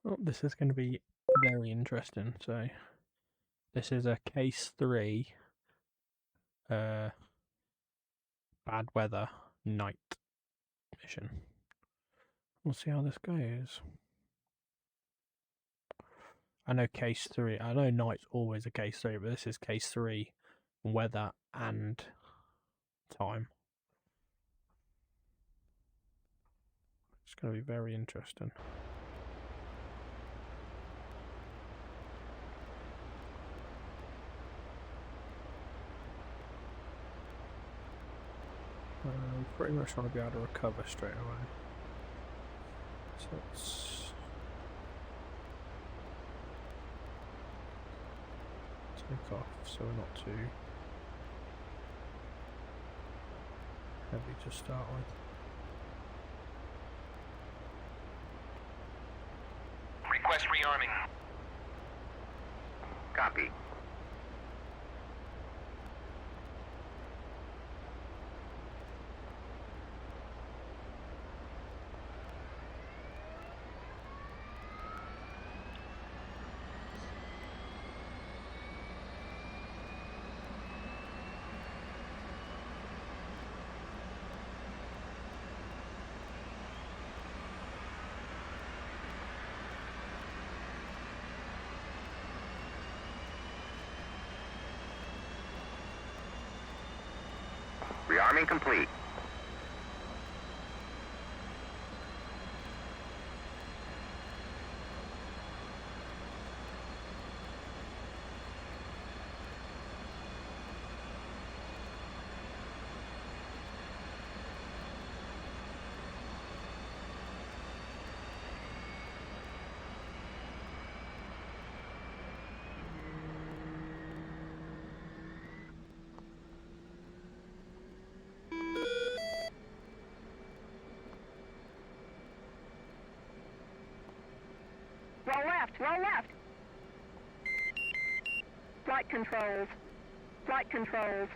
Oh, this is going to be very interesting. So, this is a case 3 bad weather night mission. We'll see how this goes. I know case 3, I know night's always a case 3, but this is case 3 weather and time. It's going to be very interesting. Pretty much want to be able to recover straight away. So let's take off so we're not too heavy to start with. Request rearming. Copy. Rearming complete. Roll left, roll left. Flight controls. Flight controls.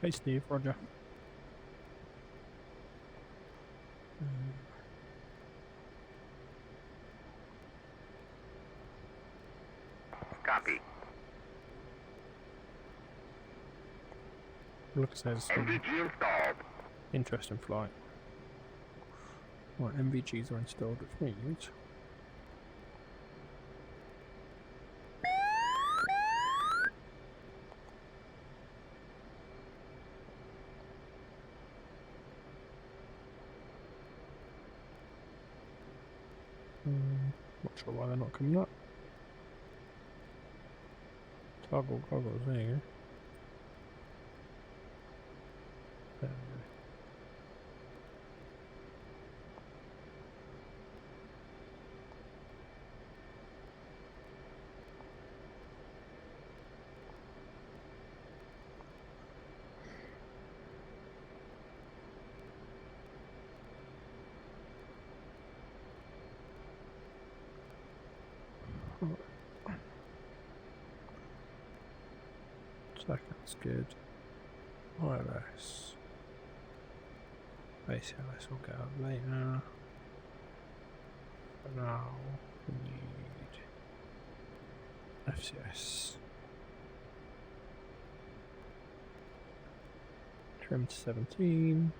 Hey Steve, Roger. Copy. Looks says NVG installed. interesting flight. Right, MVGs are installed, which means not sure why they're not coming up. Toggle goggles, there you go. There we go. Second's good. ILS. ACLS will go up later. For now, we need FCS. Trim to 17.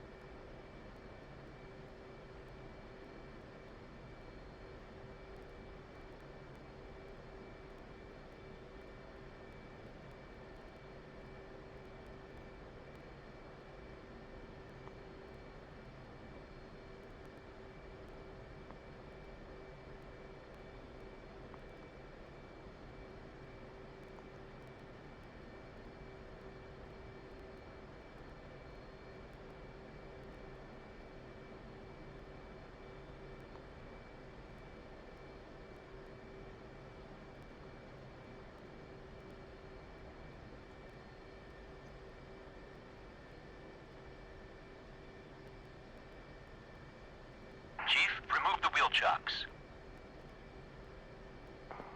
Chief, remove the wheel chocks.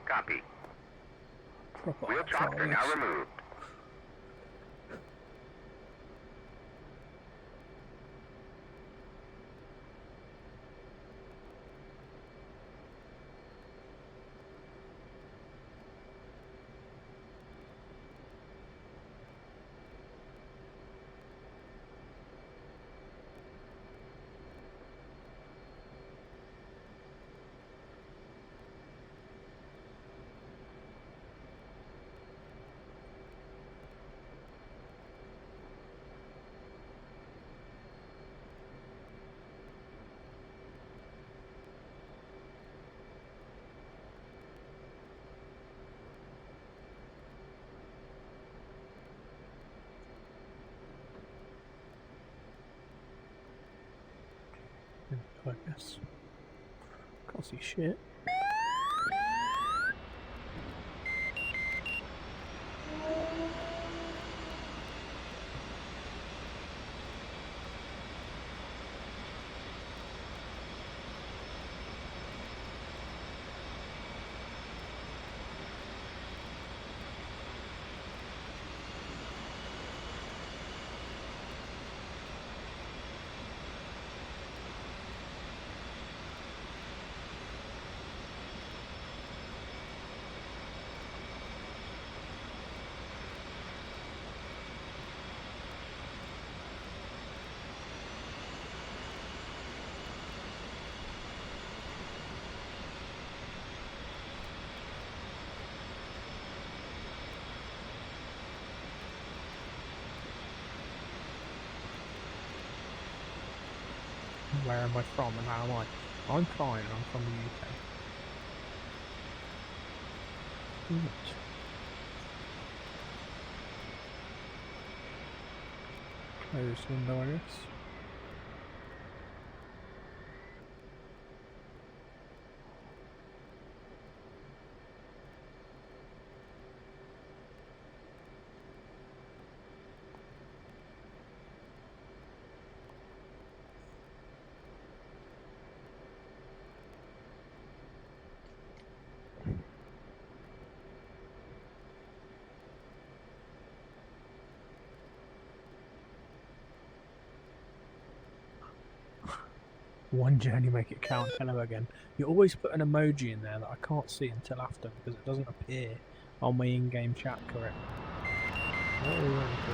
Copy. Proper Wheel chocks are now removed. I guess. Can't see shit. Where am I from and how am I? I'm fine, I'm from the UK. Right. Close window, I guess. One journey, make it count. Hello again. You always put an emoji in there that I can't see until after because it doesn't appear on my in-game chat correctly. What are we waiting for?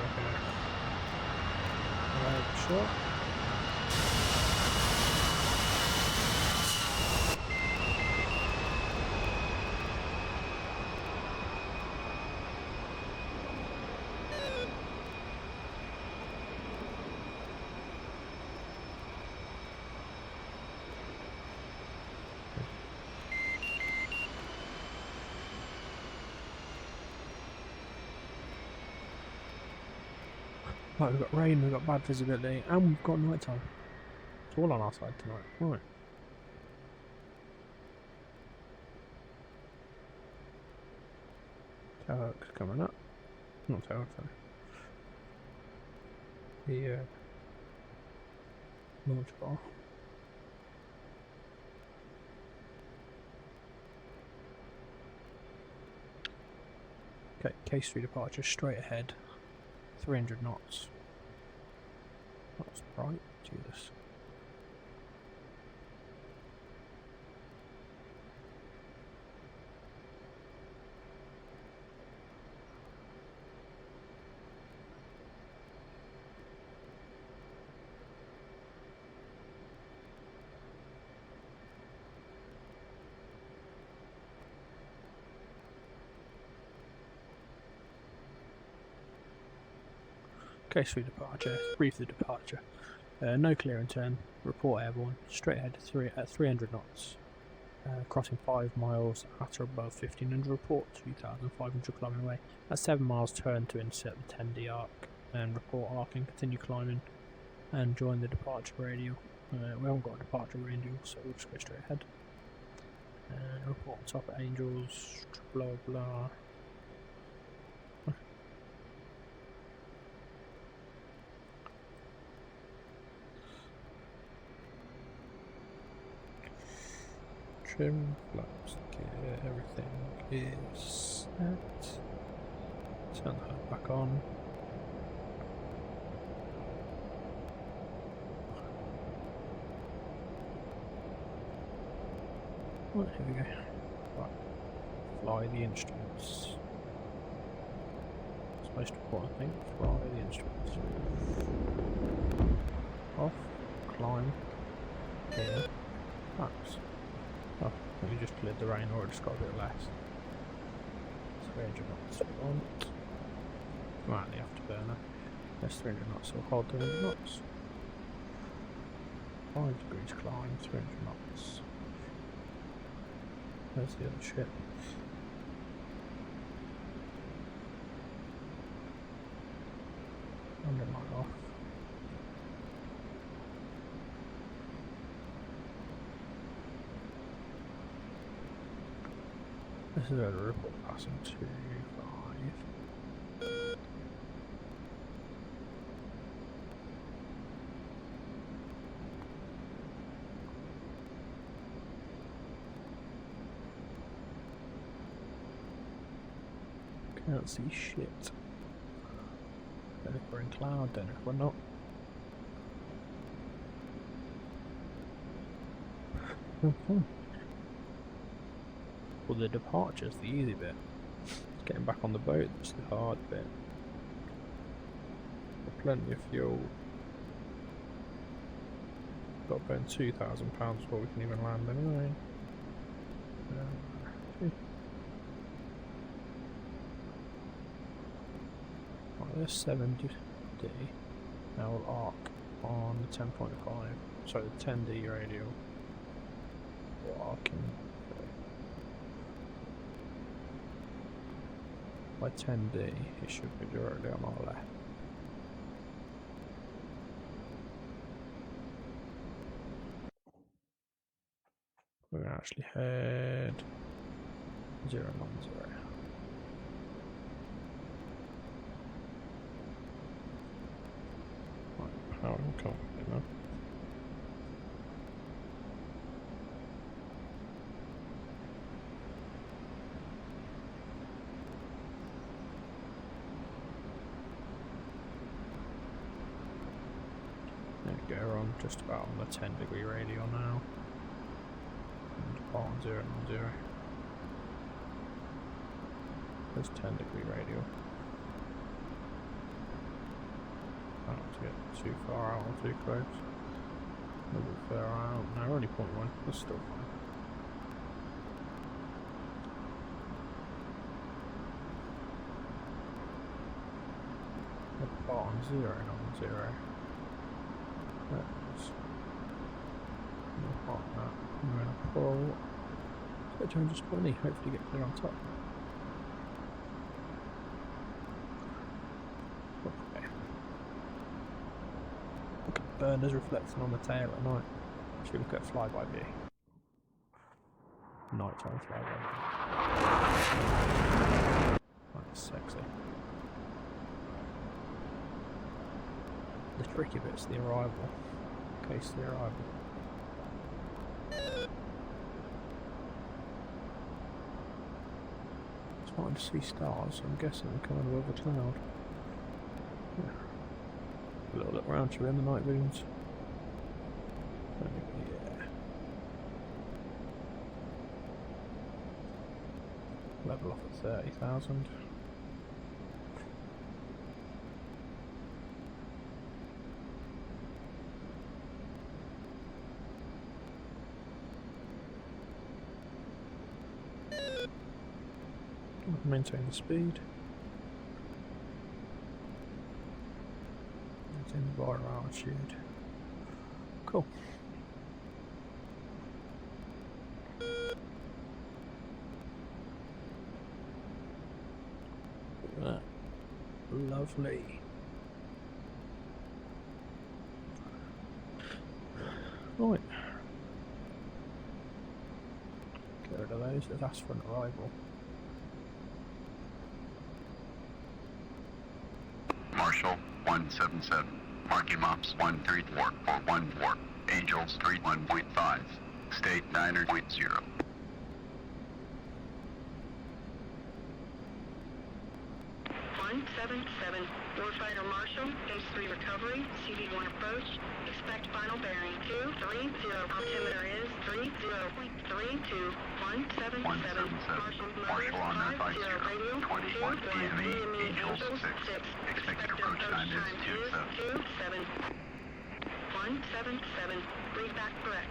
Okay. Sure. Right, we've got rain, we've got bad visibility, and we've got night time. It's all on our side tonight. Right. Tailhook's coming up. Not tailhook, sorry. The launch bar. Okay, K3 departure straight ahead. 300 knots. That's bright. Jesus. Case for departure. Brief the departure. No clear and turn. Report airborne. Straight ahead at 300 knots. Crossing 5 miles at or above 1500. Report 2500 climbing away. At 7 miles, turn to intercept the 10D arc and report arcing. Continue climbing and join the departure radio. We haven't got a departure radio, so we'll just go straight ahead. Report top at Angels. Blah blah. Trim, flaps, gear, everything is set. Turn the hood back on. Right, here we go. Right. Fly the instruments. That's the most important thing. Fly the instruments. Off, climb, here, flaps. Oh, we just cleared the rain, or it just got a bit less. 300 knots we want. Come out the afterburner. There's 300 knots, so we'll hold 300 knots. 5 degrees climb, 300 knots. There's the other ship. Under mile off. This is where the ripple passing 2, 5. Can't see shit. Don't know if we're in cloud, don't know if we're not. Okay. Well, the departure's the easy bit. Getting back on the boat that's the hard bit. Got plenty of fuel. Got to burn £2,000 before we can even land anyway. Right, there's 70D. Now we'll arc on the 10.5. Sorry, the 10D radio. We're arcing. By 10D, it should be directly on our left. We're going to actually head 090. Right, power and come now. There we go, we're on just about on the 10-degree radio now. And depart on 090. There's 10-degree radio. I don't want to get too far out or too close. A little bit further out. No, we're only 0.1. That's still fine. Depart on 090. Let's park that. I'm going to pull. Let's go 220. Hopefully get clear on top. Okay. Look at burners reflecting on the tail at night. Should we look at flyby view? Nighttime flyby view. That's sexy. The tricky bit's the arrival. Case the arrival. It's hard to see stars, so I'm guessing they're coming above the cloud. around to in the night visions. Yeah. Level off at 30,000. Maintain the speed. Maintain the bar altitude. Cool. Look at that. Lovely. Right. Get rid of those. Let's ask for an arrival. Marshall 177. Marking Mops 134 for 14. Angels 31.5. State 9.0. 177. Warfighter Marshall, Base 3 recovery, CV1 approach. Expect final bearing 230. Altimeter is 30.32. 177. Marshall Marshall on that 50. radio. 21 DME. Angels 6. Expected approach time is 27. 177. Read back correct.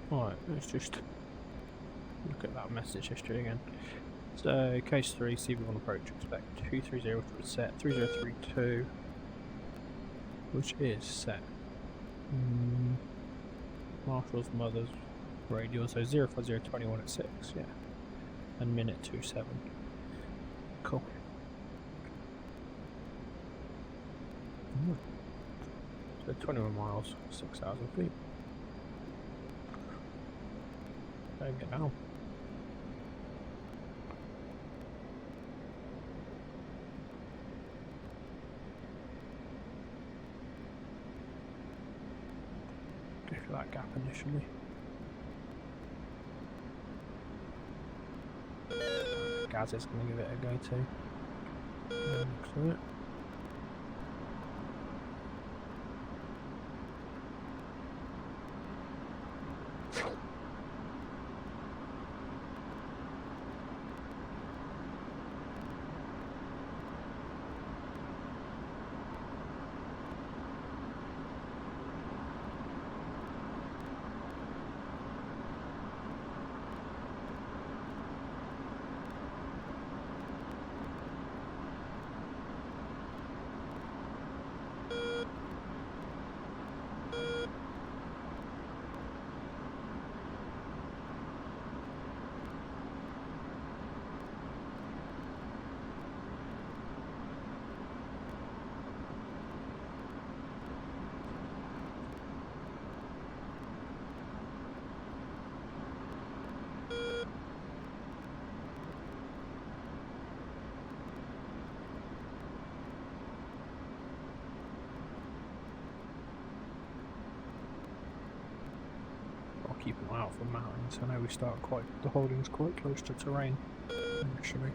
Right, let's just look at that message history again. So, case 3, CV1 approach, expect 230 to set, 3032, which is set. Marshall's mother's radio, so 05021 at 6, yeah. And minute 27. Cool. So 21 miles, 6,000 feet. Don't get down. Go for that gap initially. Gaz is going to give it a go too. Excellent. Keep an eye out for mountains. I know we start the holding's quite close to terrain initially.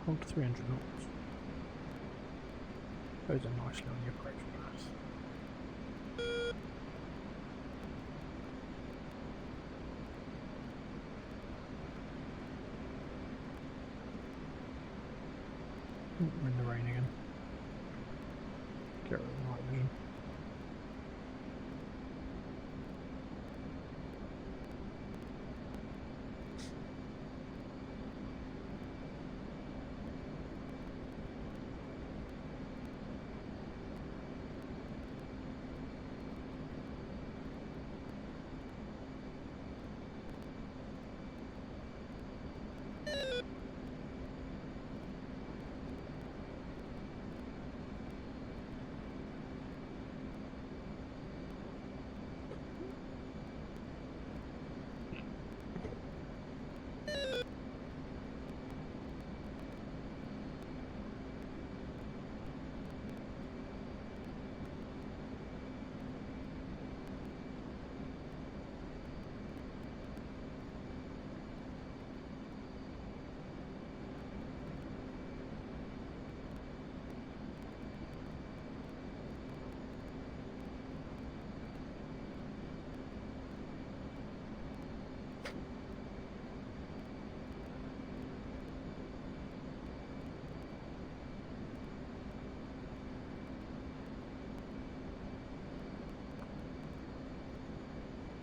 Hold to 300 knots. Goes in nicely on the approach path. We're in the rain again. Get rid of the night vision.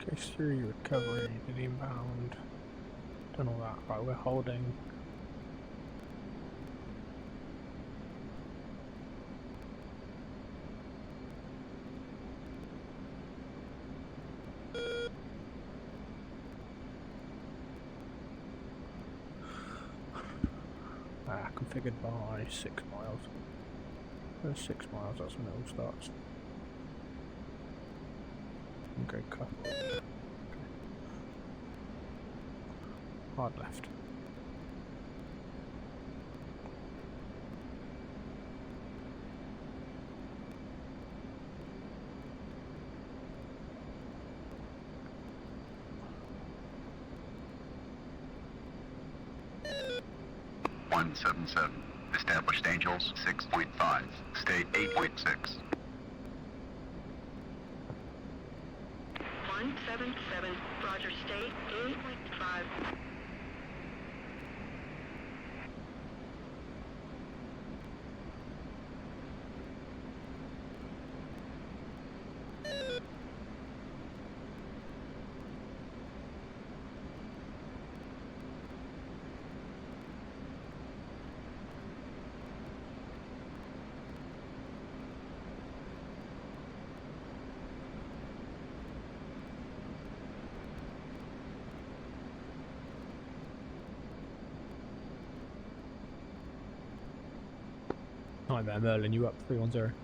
Case 3 recovery, did inbound, done all that. Right, we're holding. Configured by 6 miles. There's 6 miles, that's when it all starts. Okay, couple. Okay. Hard left. One 77. Established Angels 6.5. State 8.6. 177. Roger, state 8.5. Hi there, Merlin, you up 310.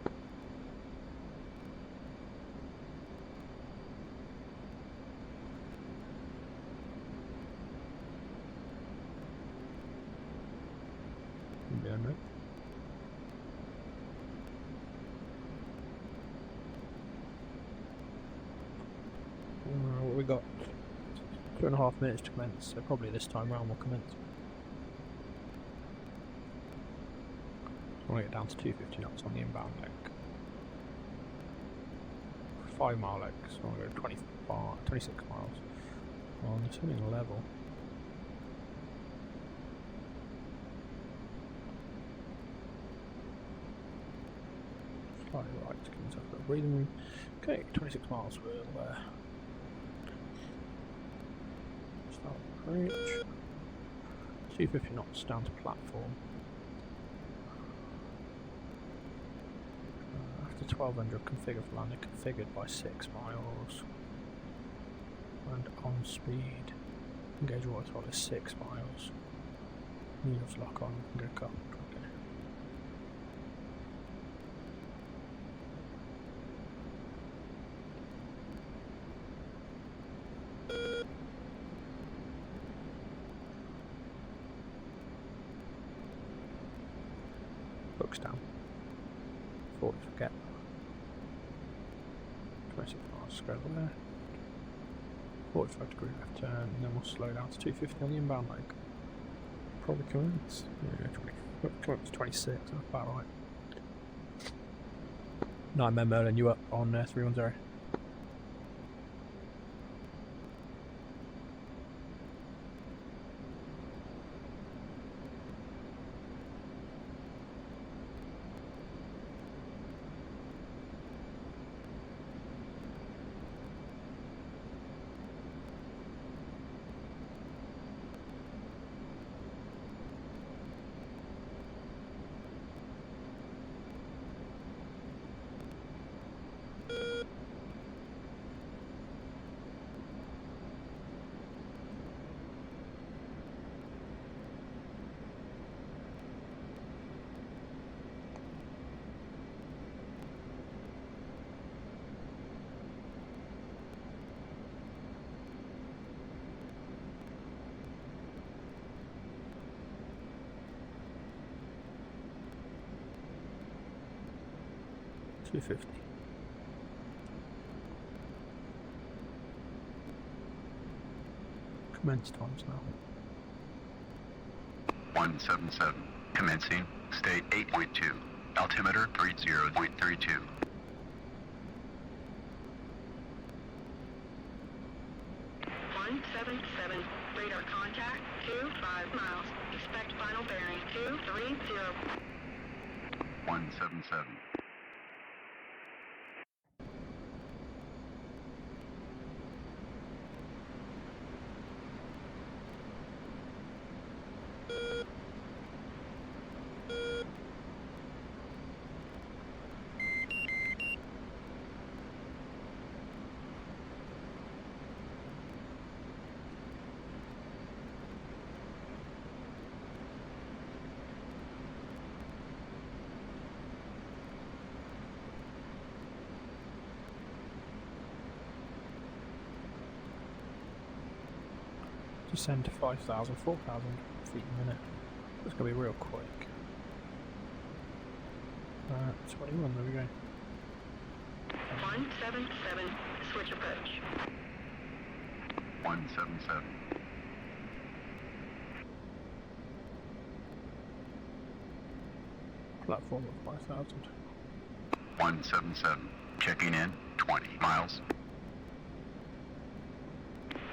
Yeah, mate. We got 2.5 minutes to commence, so probably this time round we'll commence. I want to get down to 250 knots on the inbound leg. 5 mile leg, so I want to go 26 miles on the turning level. Slightly right to give myself a bit of breathing room. Okay, 26 miles, we'll start approach. 250 knots down to platform. After 1200, configured for landing, configured by 6 miles. And on speed. Engage water throttle is 6 miles. Needles lock on, we can go coupled. Okay. Books down. Forward, forget. 26 miles, straight there. 45 degree left turn, and then we'll slow down to 250 on the inbound leg. Probably commence. Yeah, 26, that's about right. Nightmare Merlin, you up on 310? $250. Commence times now. 177. Commencing. State 8.2. Altimeter 30.32. 177. Radar contact 25 miles. Expect final bearing 230. 177. descend to 5,000, 4,000 feet a minute. It's going to be real quick. 21, there we go. 177, switch approach. 177. Platform of 5,000. 177. Checking in. 20 miles.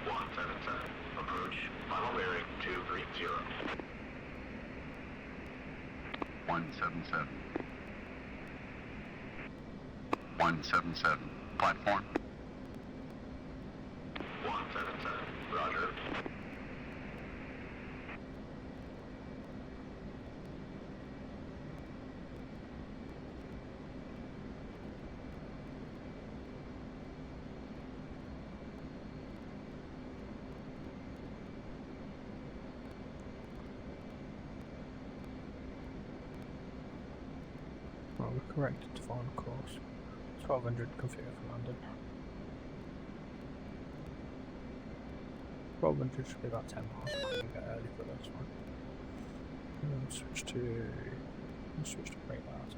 177. Approach. Final bearing 230. 177. 177. Platform. 177. Roger. Well, we're corrected to final course. 1200 configure for London. 1200 should be about 10 miles. I'm going to get early for this one. And then switch to brake lights.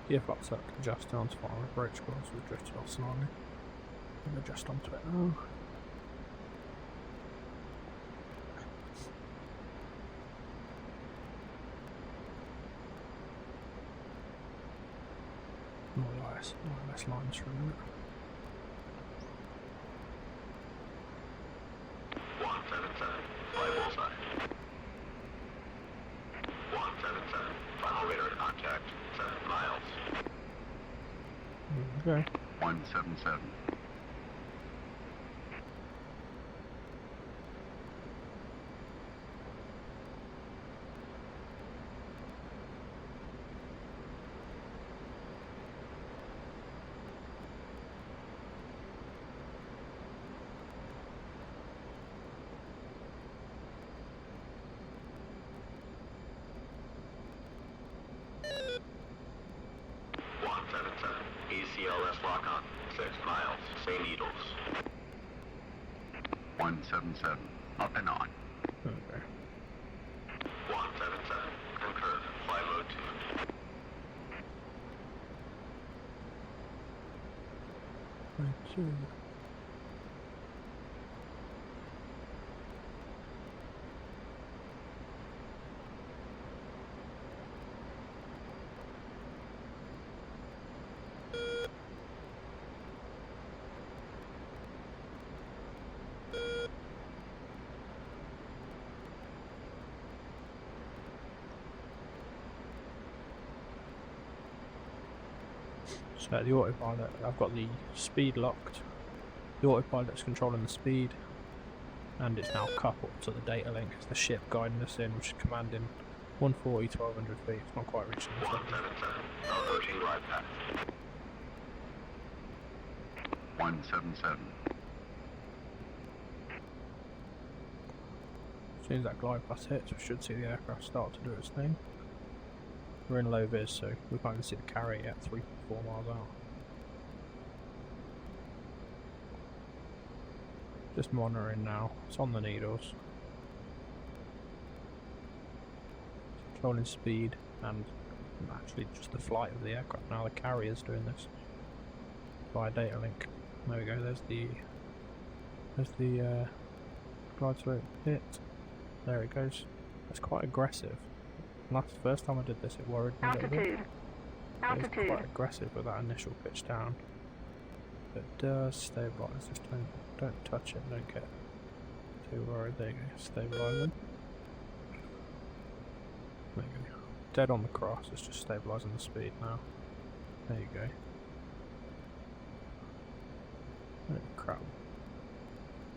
Gear flaps up, adjust onto fire, brake squads, we've drifted off slightly. And adjust onto it now. More or less lines for a minute. 177. Fly bullseye. 177. Final radar contact. 7 miles. Okay. 177. 177, up and on. Okay. 177, concur, fly mode 2. Right, two. So the autopilot, I've got the speed locked. The autopilot's controlling the speed, and it's now coupled to the data link. It's the ship guiding us in, which is commanding 140, 1200 feet. It's not quite reaching the 177, approaching glide path. 177, As soon as that glide path hits, we should see the aircraft start to do its thing. We're in low vis, so we can't even see the carrier yet, 3-4 miles out. Just monitoring now. It's on the needles. Controlling speed and actually just the flight of the aircraft. Now the carrier's doing this via data link. There we go. There's the glide slope hit. There it goes. It's quite aggressive. First time I did this, it worried me a little bit. It's quite aggressive with that initial pitch down. But it does stabilise. Just don't touch it. Don't get too worried. There you go. Stabilising. There you go. Dead on the cross. It's just stabilising the speed now. There you go. Oh crap.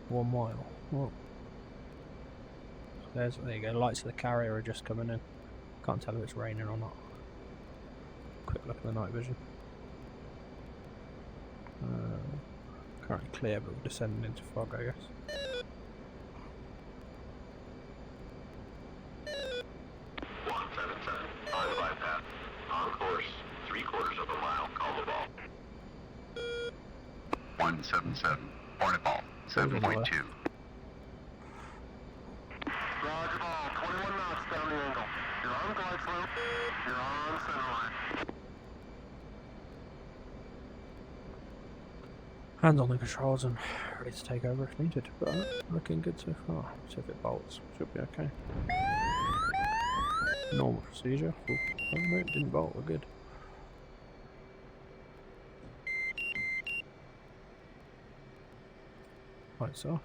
1 mile. Whoa. There you go. Lights of the carrier are just coming in. Can't tell if it's raining or not. Quick look at the night vision. Currently clear, but we're descending into fog, I guess. 177, on glide path. On course, 3/4 of a mile, call the ball. 177, Hornet ball, 7.2. Roger ball, 21 knots down the angle. You're on glide slope, you're on centerline. Hands on the controls and ready to take over if needed, but looking good so far. So if it bolts, should be okay. Normal procedure. Oh no, it didn't bolt, we're good. Lights off.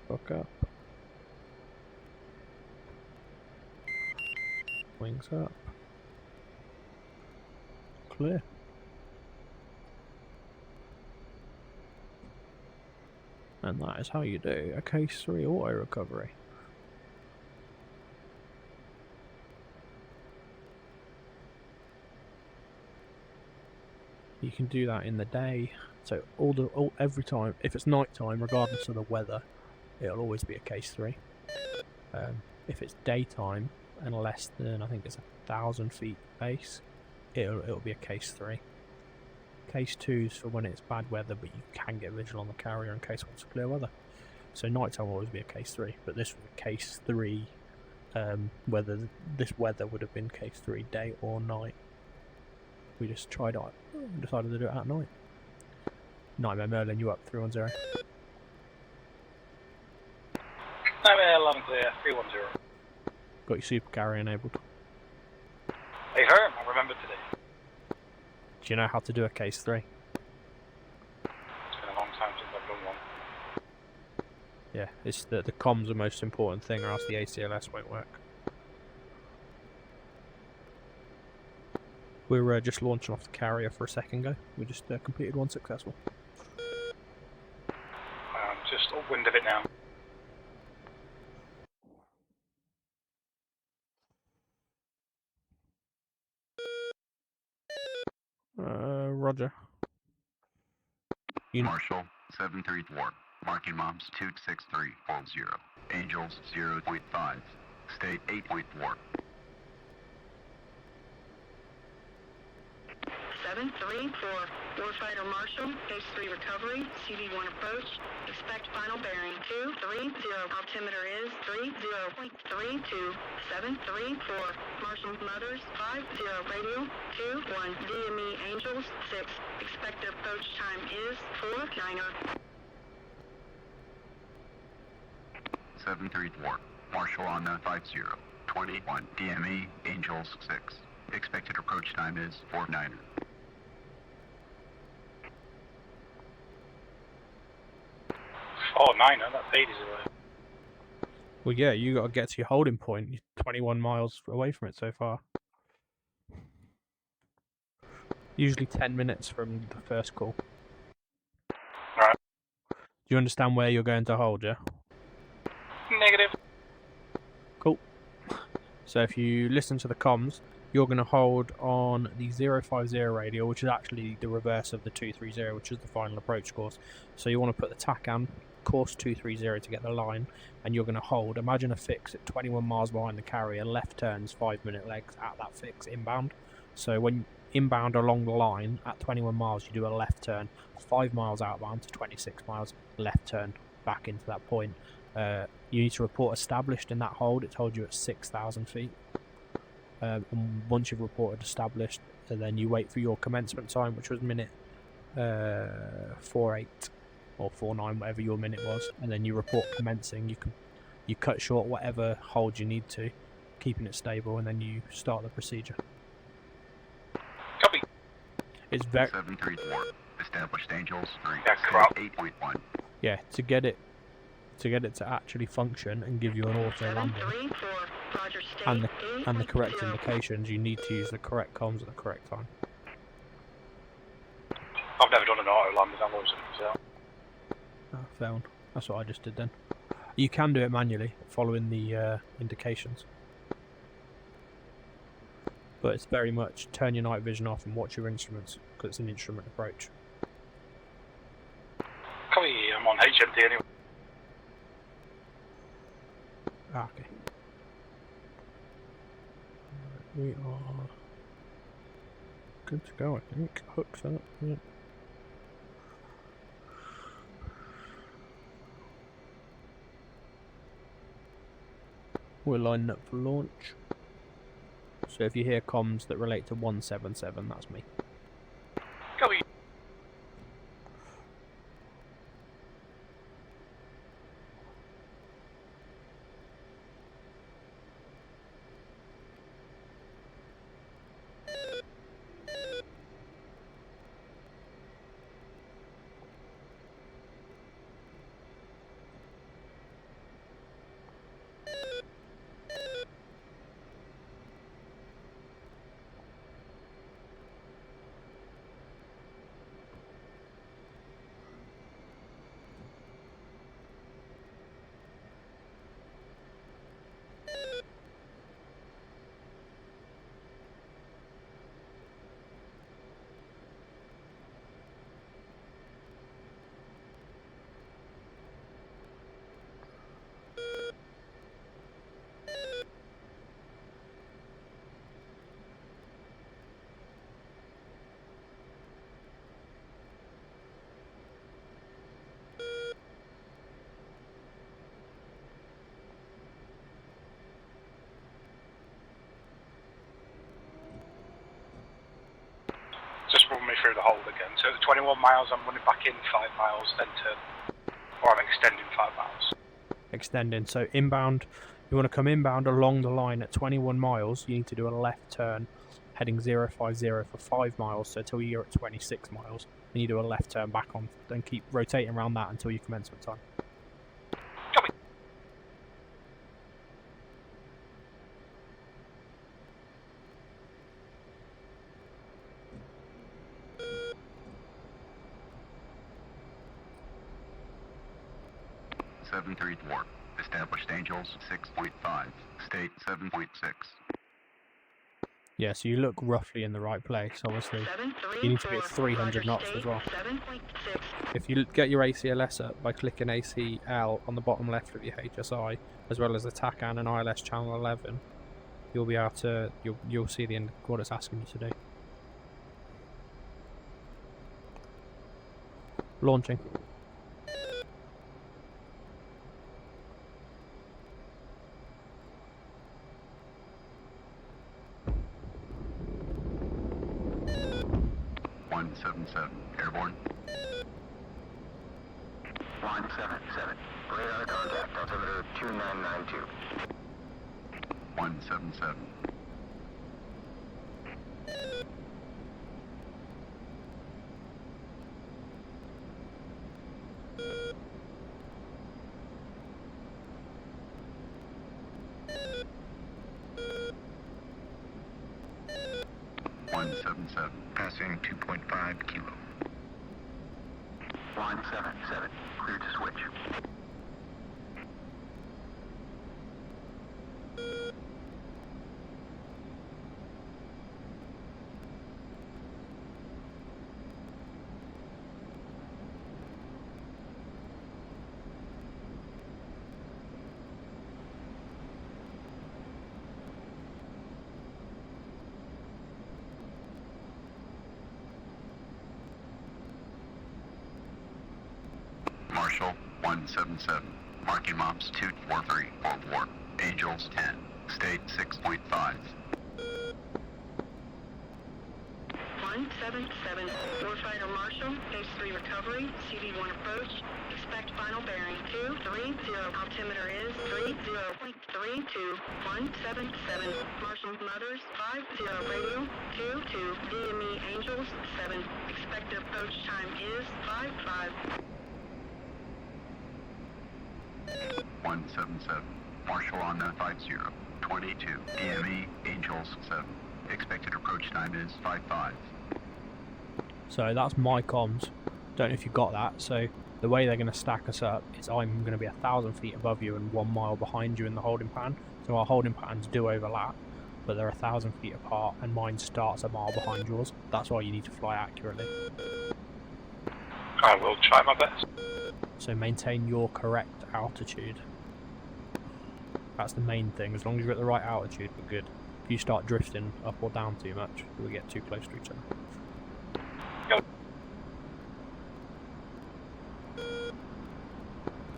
Fuck up. Wings up. Clear. And that is how you do a case 3 auto recovery. You can do that in the day, so every time, if it's night time, regardless of the weather, it'll always be a case 3. If it's daytime and less than, I think it's 1,000 feet base, it'll be a case 3. Case 2's for when it's bad weather, but you can get visual on the carrier in case it's clear weather. So nighttime will always be a case 3, but this was a case 3. Whether this weather would have been case 3 day or night. We just decided to do it at night. Nightmare Merlin, you up 310. Nightmare 11 clear, 310. Got your super carrier enabled. Hey Herm, I remember today. Do you know how to do a case 3? It's been a long time since I've done one. Yeah, it's the comms the most important thing, or else the ACLS won't work. We're just launching off the carrier for a second go. We just completed one successful. I'm just upwind of it now. Roger. Marshall, 734, marking mobs 26340, Angels 0.5, state 8.4. 734. Warfighter Marshal, Base 3 recovery, CV1 approach. Expect final bearing 230. Altimeter is 30.32. 734. Marshal Mothers 50. Radio 21. DME Angels 6. Expected approach time is 49er. 734. Marshal on the 50. 21. DME Angels 6. Expected approach time is 49er. Oh, 9er, that's ages away. Well, yeah, you got to get to your holding point. You're 21 miles away from it so far. Usually 10 minutes from the first call. Right. Do you understand where you're going to hold, yeah? Negative. Cool. So if you listen to the comms, you're going to hold on the 050 radio, which is actually the reverse of the 230, which is the final approach course. So you want to put the TACAN course 230 to get the line, and you're going to hold. Imagine a fix at 21 miles behind the carrier, left turns 5-minute legs at that fix inbound. So when inbound along the line at 21 miles, you do a left turn, 5 miles outbound to 26 miles, left turn back into that point. You need to report established in that hold. It told you at 6,000 feet. And once you've reported established, then you wait for your commencement time, which was minute 48 or 49, whatever your minute was, and then you report commencing. You cut short whatever hold you need to, keeping it stable, and then you start the procedure. Copy. It's very 734. Established Angels 3. Yeah, crap. 8.1. yeah, to get it to actually function and give you an auto landing 734. Roger, state and the correct 8.0. indications, you need to use the correct comms at the correct time. I've never done an auto landing, I've always done it myself. Fair. That's what I just did then. You can do it manually, following the indications. But it's very much turn your night vision off and watch your instruments, because it's an instrument approach. Copy, I'm on HMD anyway. Ah, okay. We are good to go, I think. Hooks up, yeah. We're lining up for launch. So if you hear comms that relate to 177, that's me. Copy. Just run me through the hold again. So at 21 miles, I'm running back in 5 miles, then turn. Or I'm extending 5 miles. Extending. So inbound, you want to come inbound along the line at 21 miles, you need to do a left turn heading 050 for 5 miles, so until you're at 26 miles. Then you do a left turn back on, then keep rotating around that until your commencement time. Copy. Established Angels 6.5. State 7.6. Yeah, so you look roughly in the right place, obviously. You need to be at 300 knots as well. 7.6. If you get your ACLS up by clicking ACL on the bottom left of your HSI, as well as the TACAN and ILS channel 11, you'll be able to, you'll see the end, what it's asking you to do. Launching. Airborne. 177. Radar contact. Altimeter 2992. 177. Passing 2.5 kilo. 177. Clear to switch. Marshall 177. Marking mobs 243 for war. Angels 10. State 6.5. 177. Warfighter Marshall, Base 3 recovery, CV1 approach. Expect final bearing 230. Altimeter is 30.32. 177. Marshall Mothers 50 radio 22. DME Angels 7. Expected approach time is 55. 177. Marshall on the 50. 22. DME Angels 7. Expected approach time is 55. So that's my comms. Don't know if you got that. So the way they're going to stack us up is I'm going to be 1,000 feet above you and 1 mile behind you in the holding pattern. So our holding patterns do overlap, but they're 1,000 feet apart and mine starts a mile behind yours. That's why you need to fly accurately. I will try my best. So maintain your correct altitude. That's the main thing. As long as you're at the right altitude, we're good. If you start drifting up or down too much, we get too close to each other. Yep.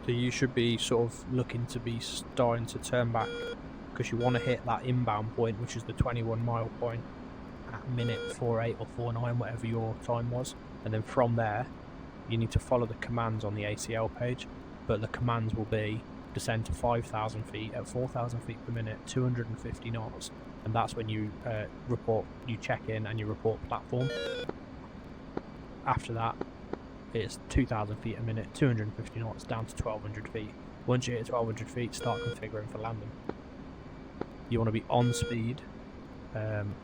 So you should be sort of looking to be starting to turn back, because you want to hit that inbound point, which is the 21 mile point at minute 48 or 49, whatever your time was. And then from there, you need to follow the commands on the ACL page, but the commands will be descend to 5,000 feet at 4,000 feet per minute, 250 knots, and that's when you you check in and you report platform. After that, it's 2,000 feet a minute, 250 knots, down to 1,200 feet. Once you hit 1,200 feet, start configuring for landing. You want to be on speed and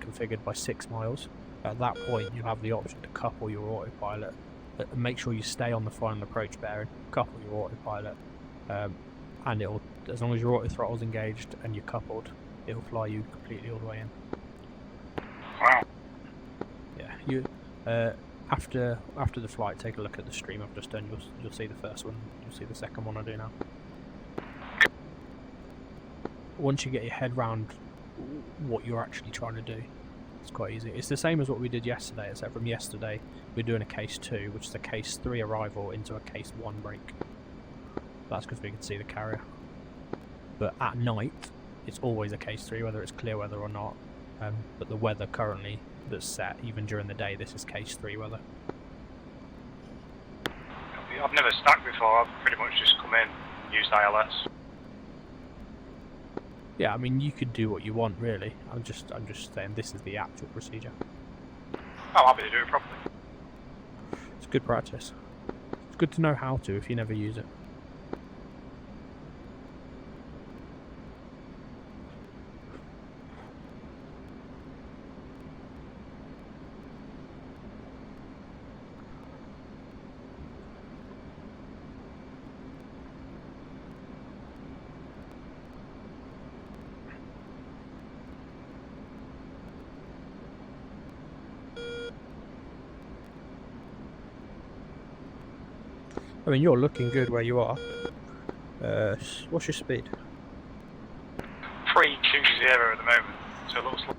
configured by 6 miles. At that point, you'll have the option to couple your autopilot. But make sure you stay on the final approach bearing, couple your autopilot, and it'll, as long as your auto throttle's engaged and you're coupled, it'll fly you completely all the way in. Wow. Yeah, you after the flight, take a look at the stream I've just done. You'll see the first one, you'll see the second one I do now. Once you get your head round what you're actually trying to do, it's quite easy. It's the same as what we did yesterday, except from yesterday we're doing a case 2, which is a case 3 arrival into a case 1 break. That's because we can see the carrier. But at night, it's always a case 3, whether it's clear weather or not. But the weather currently that's set, even during the day, this is case 3 weather. I've never stacked before. I've pretty much just come in and used ILS. Yeah, I mean, you could do what you want, really. I'm just saying this is the actual procedure. I'm happy to do it properly. It's good practice. It's good to know how to if you never use it. I mean, you're looking good where you are. What's your speed? 320 at the moment, so it looks like...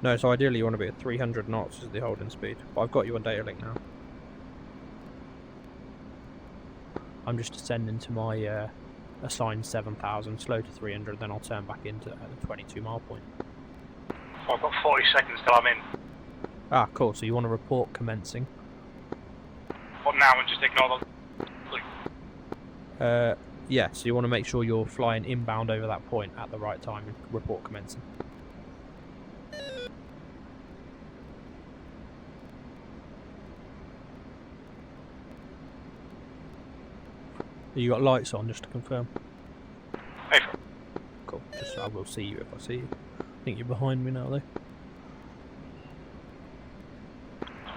No, so ideally you want to be at 300 knots is the holding speed. But I've got you on data link now. I'm just descending to my assigned 7,000, slow to 300, then I'll turn back into the 22 mile point. Well, I've got 40 seconds till I'm in. Ah, cool. So you want to report commencing? But now and just ignore the... Yeah, so you want to make sure you're flying inbound over that point at the right time and report commencing. You got lights on, just to confirm? Pay for it. Cool. Just I will see you if I see you. I think you're behind me now, though.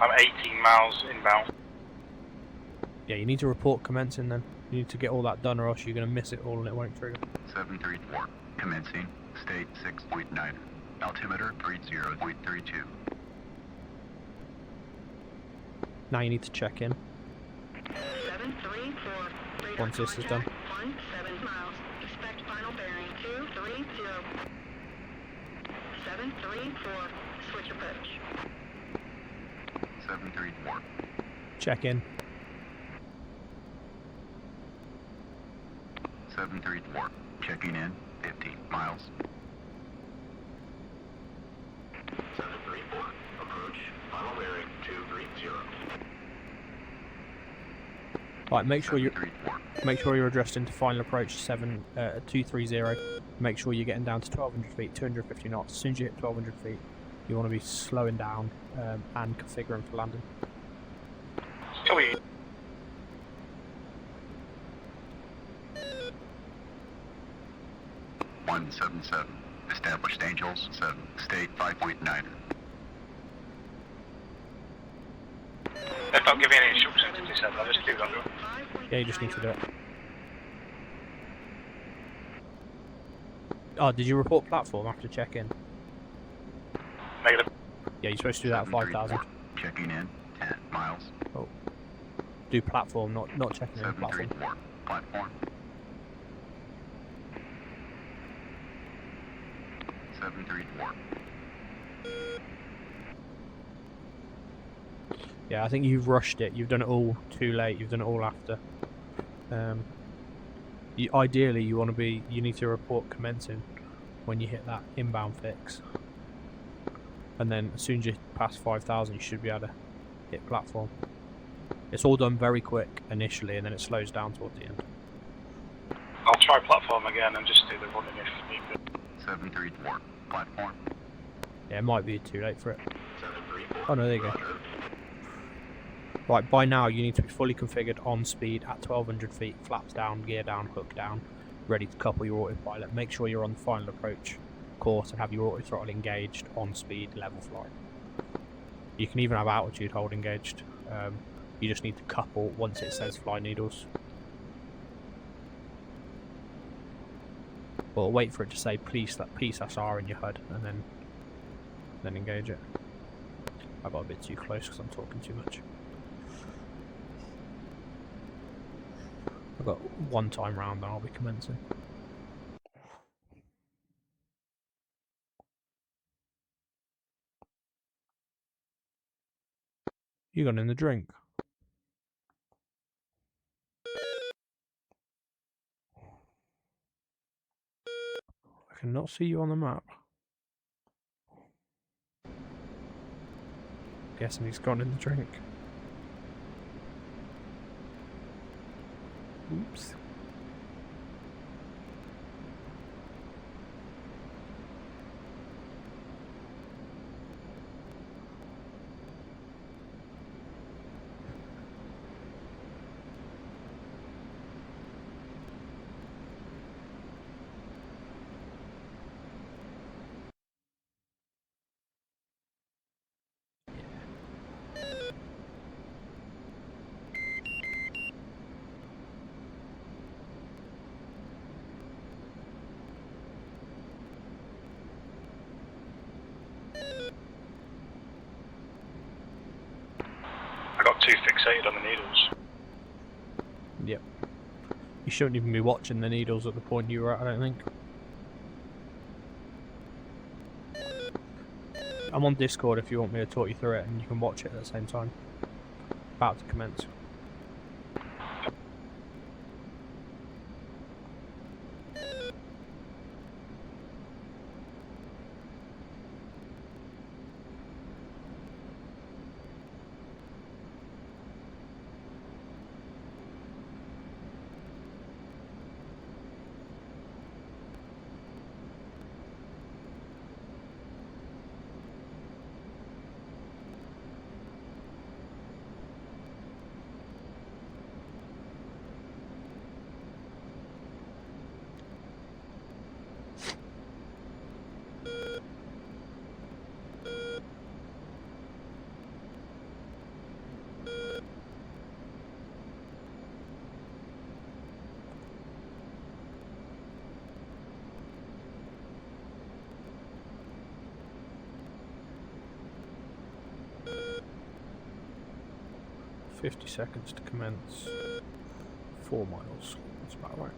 I'm 18 miles inbound. Yeah, you need to report commencing then. You need to get all that done or else you're going to miss it all and it won't trigger. 734. Commencing. State 6.9. Altimeter 30.32. Now you need to check in. 734. Once this is done. 17 miles. Expect final bearing 230. 734. Switch approach. 734. Check in. 734. Checking in. 15 miles. 734. Approach. Final bearing 230. Right, make sure 734. you're addressed into final approach 230. Make sure you're getting down to 1200 feet, 250 knots. As soon as you hit 1200 feet, you want to be slowing down and configuring for landing. Can we... 177. Established Angels 7. State 5.9. They've not given me any instructions to descend, I'll just do that. Yeah, you just need to do it. Oh, did you report platform after check-in? Negative. Yeah, you're supposed to do that at 5,000. Checking in. 10 miles. Oh. Do platform, not checking in platform. 734. Platform. 734. Yeah, I think you've rushed it. You've done it all too late. You've done it all after. Ideally, you need to report commencing when you hit that inbound fix. And then as soon as you pass 5,000, you should be able to hit platform. It's all done very quick initially, and then it slows down towards the end. I'll try platform again and just do the running if need be. 734. Platform. Yeah, it might be too late for it. 734. Oh no, there you go. Right, by now you need to be fully configured on speed at 1200 feet, flaps down, gear down, hook down, ready to couple your autopilot. Make sure you're on the final approach course and have your auto throttle engaged on speed, level flight. You can even have altitude hold engaged. You just need to couple once it says fly needles. Or wait for it to say peace SR in your HUD and then engage it. I got a bit too close because I'm talking too much. I've got one time round and I'll be commencing. You got in the drink. I cannot see you on the map. Guessing he's gone in the drink. Oops. I got too fixated on the needles. Yep. You shouldn't even be watching the needles at the point you were at, I don't think. I'm on Discord if you want me to talk you through it, and you can watch it at the same time. About to commence. 50 seconds to commence. 4 miles. That's about right.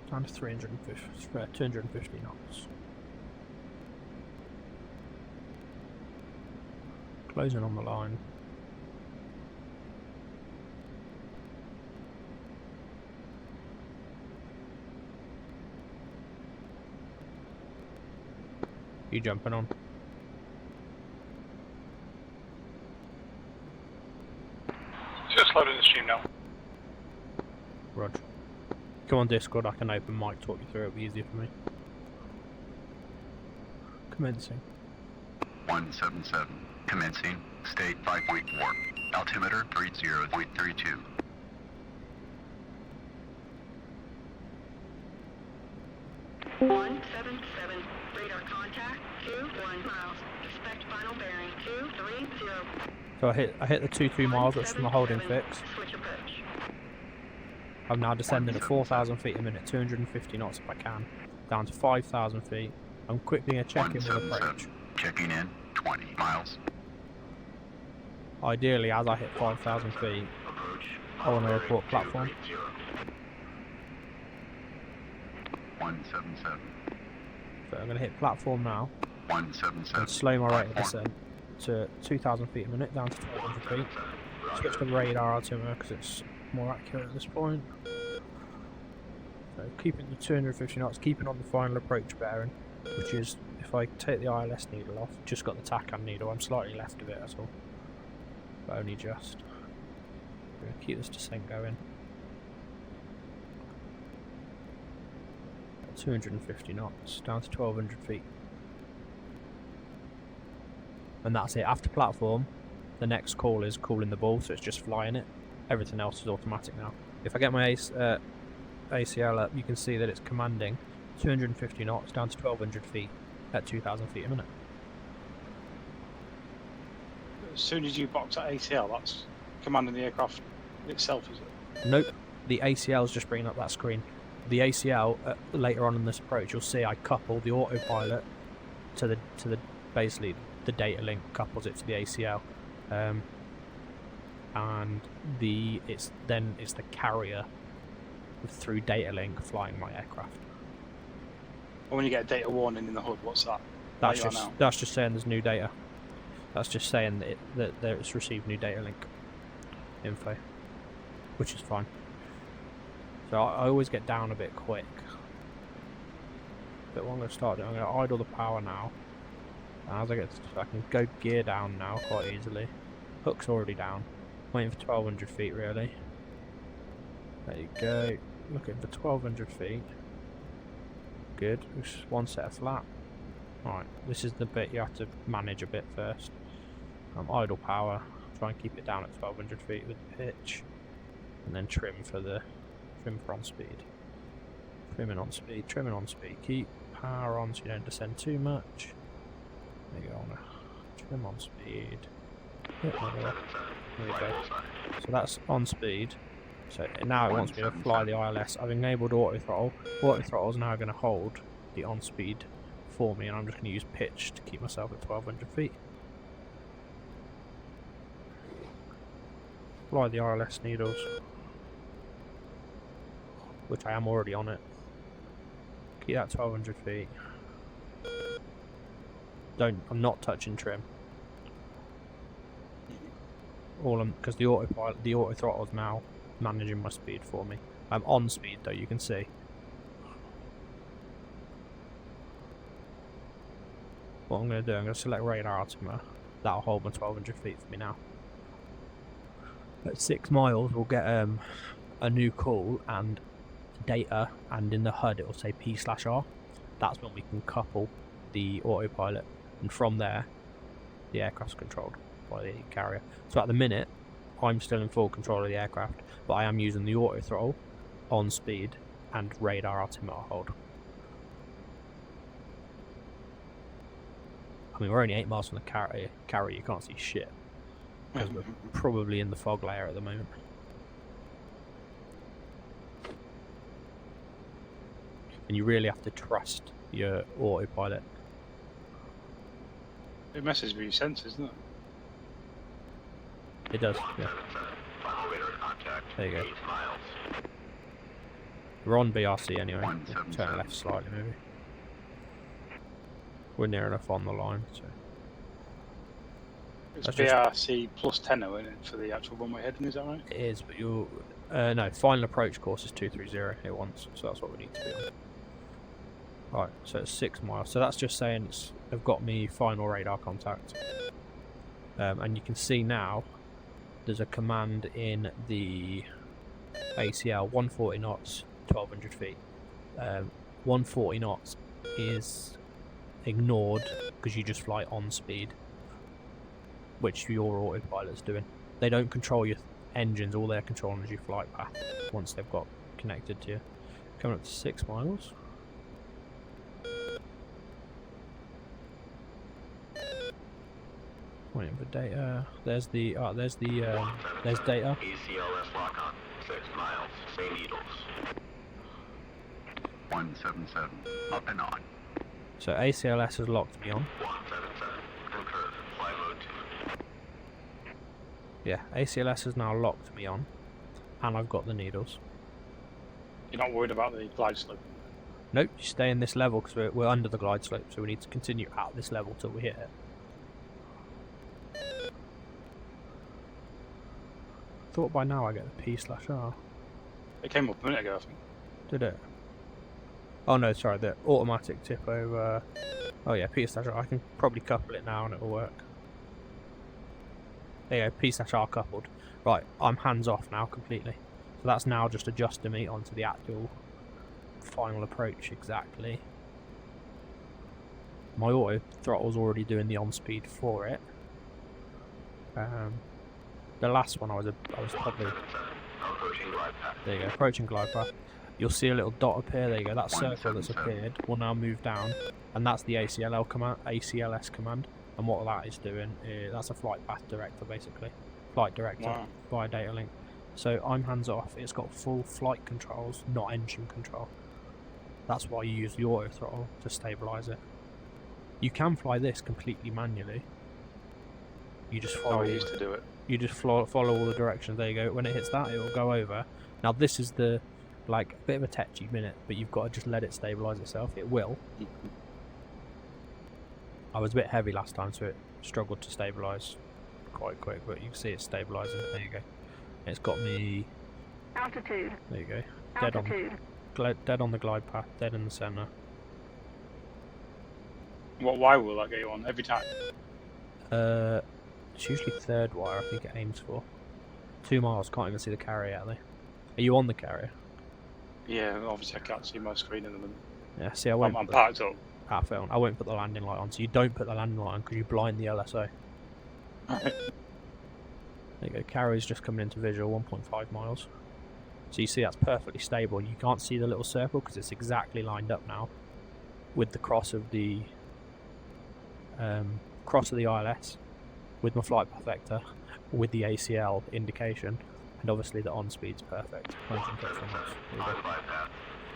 Down to 250 knots. Closing on the line. You jumping on? Just loading the stream now. Roger. Come on Discord, I can open mic, talk you through it, it'll be easier for me. Commencing. 177. Commencing. State 5.4. Altimeter 30.32. Radar contact, 21 miles. Expect final bearing, 230. So I hit the 2-3 miles, which is my holding fix. Switch approach. I'm now descending at 4,000 feet a minute, 250 knots if I can, down to 5,000 feet. I'm quickly going to check in with approach. 177. Checking in 20 miles. Ideally, as I hit 5,000 feet, I want to report platform. 177. So I'm going to hit platform now, 177. and slow my rate of Platform. descent to 2,000 feet a minute, down to 1,200 feet. Switch to radar altimeter because it's more accurate at this point. So keeping the 250 knots, keeping on the final approach bearing, which is, if I take the ILS needle off, just got the TACAN needle, I'm slightly left of it, that's all. But only just. We're going to keep this descent going. 250 knots, down to 1,200 feet. And that's it. After platform, the next call is calling the ball, so it's just flying it. Everything else is automatic now. If I get my ACL up, you can see that it's commanding 250 knots down to 1,200 feet at 2,000 feet a minute. As soon as you box at ACL, that's commanding the aircraft itself, is it? Nope, the ACL is just bringing up that screen. The ACL, later on in this approach, you'll see I couple the autopilot to the basically the data link couples it to the ACL, and it's the carrier through data link flying my aircraft. Or when you get a data warning in the HUD, what's that? That's just saying there's new data. That's just saying that it's received new data link info, which is fine. So I always get down a bit quick. But what I'm going to start doing, I'm going to idle the power now. And as I can go gear down now quite easily. Hook's already down. Waiting for 1,200 feet really. There you go. Looking for 1,200 feet. Good. Just one set of flat. Alright, this is the bit you have to manage a bit first. Idle power. Try and keep it down at 1,200 feet with the pitch. And then trim for on speed. Trimming on speed, trimming on speed. Keep power on so you don't descend too much. There you go, trim on speed. There we go. So that's on speed. So now it wants me to fly the ILS. I've enabled auto throttle. Auto throttle is now going to hold the on speed for me, and I'm just going to use pitch to keep myself at 1,200 feet. Fly the ILS needles, which I am already on it. Keep that 1,200 feet. I'm not touching trim. Because the auto throttle is now managing my speed for me. I'm on speed though, you can see. What I'm going to do, I'm going to select radar altimeter. That'll hold my 1,200 feet for me now. At 6 miles, we'll get a new call and data, and in the HUD it will say P/R. That's when we can couple the autopilot, and from there the aircraft's controlled by the carrier. So at the minute I'm still in full control of the aircraft, but I am using the auto throttle, on speed, and radar altimeter hold. I mean, we're only 8 miles from the carrier, you can't see shit. Because we're probably in the fog layer at the moment. And you really have to trust your autopilot. It messes with your senses, doesn't it? It does, yeah. Final radar contact. There you go. 8 miles. We're on BRC anyway. 177. Turn left slightly, maybe. We're near enough on the line, so. It's That's just- BRC plus 10, isn't it, for the actual runway heading, is that right? It is, but you'll. No, final approach course is 230 at once, so that's what we need to be on. Right, so it's 6 miles. So that's just saying they've got me final radar contact. And you can see now there's a command in the ACL 140 knots, 1200 feet. 140 knots is ignored because you just fly on speed, which your autopilot's doing. They don't control your engines, all they're controlling is your flight path once they've got connected to you. Coming up to 6 miles. Waiting for data. There's the there's data. ACLS lock on. 6 miles. St. Needles. 177. Up and on. So ACLS has locked me on. 177. Concur. Fly mode 2. Yeah, ACLS has now locked me on, and I've got the needles. You're not worried about the glide slope? Nope, you stay in this level because we're under the glide slope, so we need to continue at this level till we hit it. Thought by now I get the P/R. It came up a minute ago, I think. Did it? Oh no, sorry, the automatic tip over. Oh yeah, P/R. I can probably couple it now and it'll work. There you go, P/R coupled. Right, I'm hands off now completely. So that's now just adjusting me onto the actual final approach exactly. My auto throttle's already doing the on speed for it. The last one I was probably. Approaching glide path. There you go, approaching glide path. You'll see a little dot appear. There you go. That circle that's 177. appeared will now move down, and that's the ACLS command. And what that is doing is that's a flight path director basically, flight director Wow. via data link. So I'm hands off. It's got full flight controls, not engine control. That's why you use the auto throttle to stabilize it. You can fly this completely manually. You just How follow. I used to do it. You just follow all the directions. There you go. When it hits that, it will go over. Now this is the like a bit of a tetchy minute, but you've got to just let it stabilise itself. It will. I was a bit heavy last time, so it struggled to stabilise quite quick, but you can see it's stabilising. There you go. It's got me. Altitude. There you go. Dead on, dead on the glide path. Dead in the centre. Why will that get you on every time? It's usually third wire. I think it aims for 2 miles. Can't even see the carrier out there. Are you on the carrier? Yeah, obviously I can't see my screen in the minute. Yeah. See, I won't. I'm put parked up. fair on. I won't put the landing light on. So you don't put the landing light on because you blind the LSO. There you go. Carrier's just coming into visual. 1.5 miles. So you see that's perfectly stable. You can't see the little circle because it's exactly lined up now with the cross of the ILS, with my flight path vector, with the ACL indication, and obviously the on speed's perfect. 130 knots. There you go. On glide path.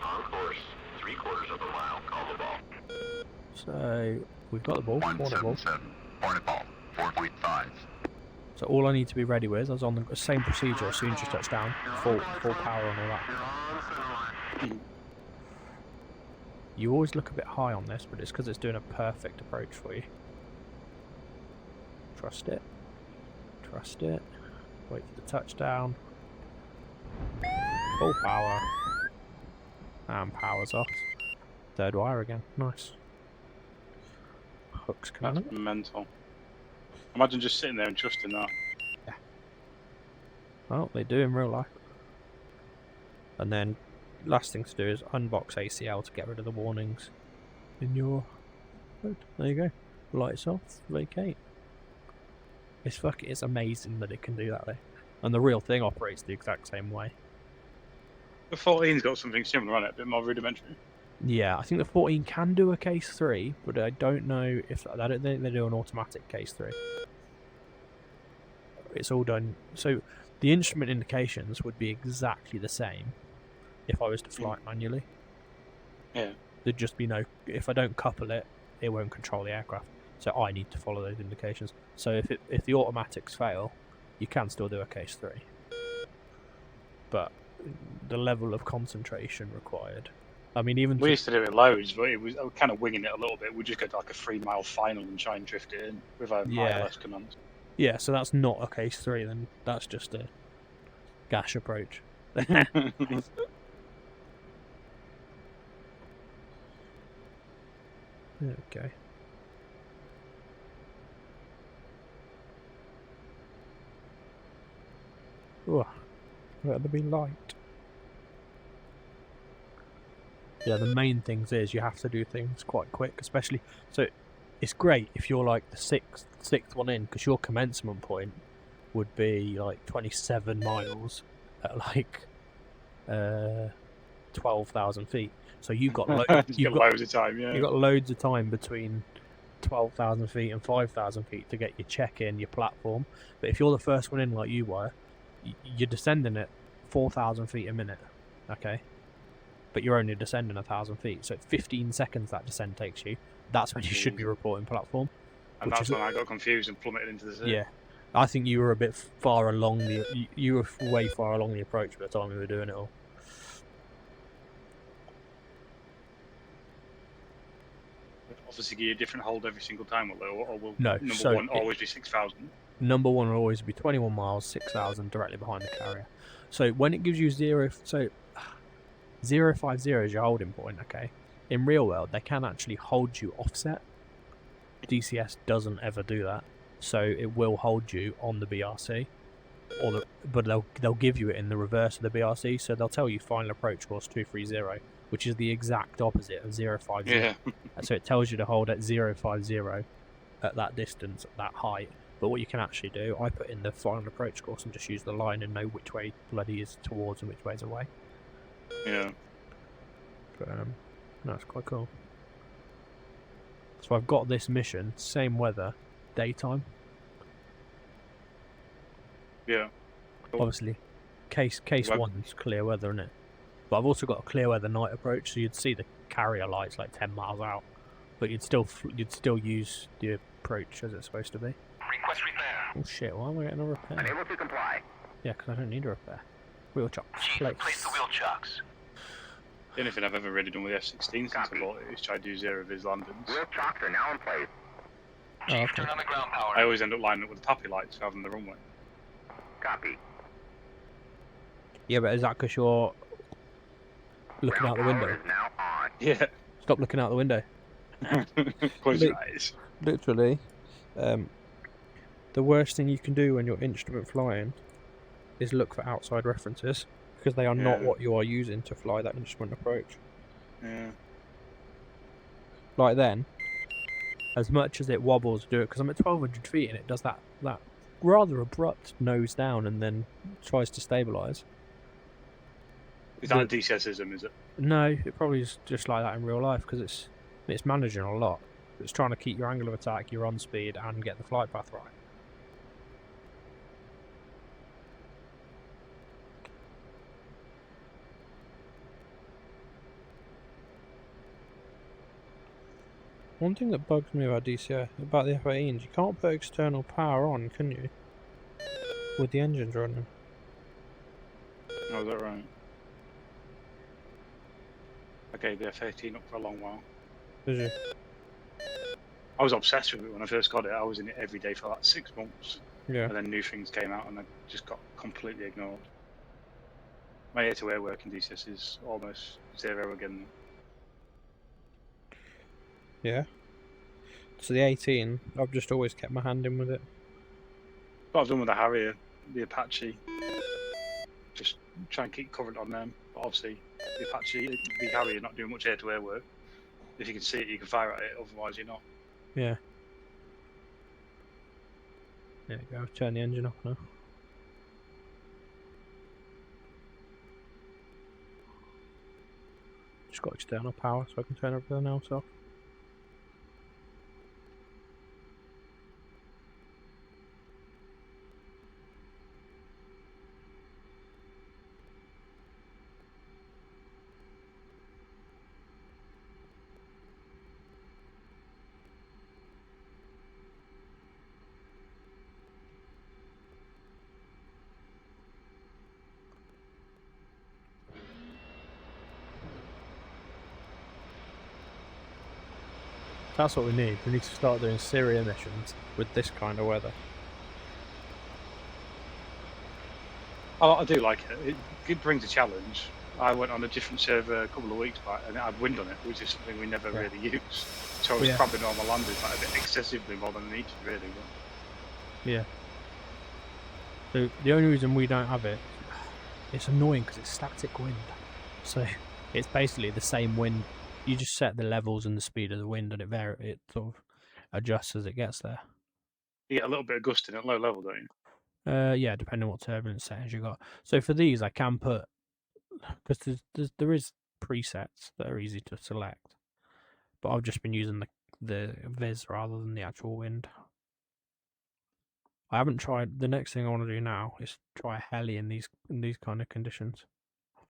On course. 3/4 of a mile. Call the ball. So we've got the ball. Corner ball. 177. Hornet ball. 4.5. So all I need to be ready with is on the same procedure as soon as you touch down, full power and all that. You're on center line. You always look a bit high on this, but it's because it's doing a perfect approach for you. Trust it. Trust it. Wait for the touchdown. Full power. And power's off. Third wire again. Nice. Hooks coming That's up. mental. Imagine just sitting there and trusting that. Well, they do in real life. And then, last thing to do is unbox ACL to get rid of the warnings in your hood. There you go. Lights off, vacate. It's amazing that it can do that though. And the real thing operates the exact same way. The 14's got something similar on it, a bit more rudimentary. Yeah, I think the 14 can do a case 3, but I don't know if I don't think they do an automatic case 3. It's all done. So the instrument indications would be exactly the same if I was to fly it manually. Yeah. There'd just be no. If I don't couple it, it won't control the aircraft. So I need to follow those indications. So if the automatics fail, you can still do a case 3. But the level of concentration required. I mean, even We used to do it loads, but I was kind of winging it a little bit. We'd just go to like a 3-mile final and try and drift it in with our ILS commands. Yeah, so that's not a case 3 then. That's just a gash approach. Okay. Oh, let there be light. Yeah, the main things is you have to do things quite quick, especially. So it's great if you're like the sixth one in, because your commencement point would be like 27 miles at like 12,000 feet. So you've got loads of time. Yeah, you've got loads of time between 12,000 feet and 5,000 feet to get your check-in, your platform. But if you're the first one in, like you were, you're descending at 4,000 feet a minute. Okay. But you're only descending 1,000 feet, so 15 seconds that descent takes you. That's when you should be reporting platform. And that's when I got confused and plummeted into the sea. Yeah, I think you were a bit far along the. You were way far along the approach by the time we were doing it all. Obviously, give you a different hold every single time, or will no, number one always be 6,000? Number one will always be 21 miles, 6,000 directly behind the carrier. So when it gives you 050 is your holding point, okay? In real world, they can actually hold you offset. DCS doesn't ever do that, so it will hold you on the BRC, but they'll give you it in the reverse of the BRC. So they'll tell you final approach course 230, which is the exact opposite of 050. Yeah. So it tells you to hold at 050 at that distance, at that height. But what you can actually do, I put in the final approach course and just use the line and know which way bloody is towards and which way is away. Yeah. But no, it's quite cool. So I've got this mission, same weather, daytime. Yeah. Cool. Obviously, case one's clear weather, isn't it? But I've also got a clear weather night approach, so you'd see the carrier lights like 10 miles out, but you'd still use the approach as it's supposed to be. Request repair. Oh shit! Why am I getting a repair? Unable to comply. Yeah, because I don't need a repair. Wheel chocks. Place the wheel chocks. The only thing I've ever really done with the F-16 since I bought it is try to do zero vis landings. Wheel chocks are now in place. Oh, okay. Turn on the ground power. I always end up lining up with the tappy lights rather than the runway. Copy. Yeah, but is that because you're looking out the window? Power is now on. Yeah. Stop looking out the window. Close your eyes. Literally, the worst thing you can do when you're instrument flying is look for outside references, because they are not what you are using to fly that instrument approach. Yeah. Like then, as much as it wobbles to do it, because I'm at 1,200 feet and it does that rather abrupt nose down and then tries to stabilise. Is that a DCSism, is it? No, it probably is just like that in real life, because it's managing a lot. It's trying to keep your angle of attack, your on speed, and get the flight path right. One thing that bugs me about DCI, about the F-18s, you can't put external power on, can you? With the engines running. Oh, is that right? Okay, the F-18 up for a long while. Did you? I was obsessed with it when I first got it. I was in it every day for like 6 months. Yeah. And then new things came out and I just got completely ignored. My air-to-air work in DCS is almost zero again. Yeah. So the 18, I've just always kept my hand in with it. What I've done with the Harrier, the Apache, just try and keep covered on them. But obviously, the Apache, the Harrier, not doing much air-to-air work. If you can see it, you can fire at it. Otherwise, you're not. Yeah. There you go. I've turned the engine off now. just got external power, so I can turn everything else off. That's what we need. We need to start doing Syria missions with this kind of weather. I do like it. It brings a challenge. I went on a different server a couple of weeks back and it had wind on it, which is something we never Yeah. really use. So it was Yeah. probably normal landers, like a bit excessively more than needed, really. But Yeah. So the only reason we don't have it, it's annoying because it's static wind. So it's basically the same wind. You just set the levels and the speed of the wind, and it sort of adjusts as it gets there. you get a little bit of gusting at low level, don't you? Yeah, depending on what turbulence settings you got. So for these, I can put, because there is presets that are easy to select, but I've just been using the viz rather than the actual wind. I haven't tried. The next thing I want to do now is try heli in these kind of conditions.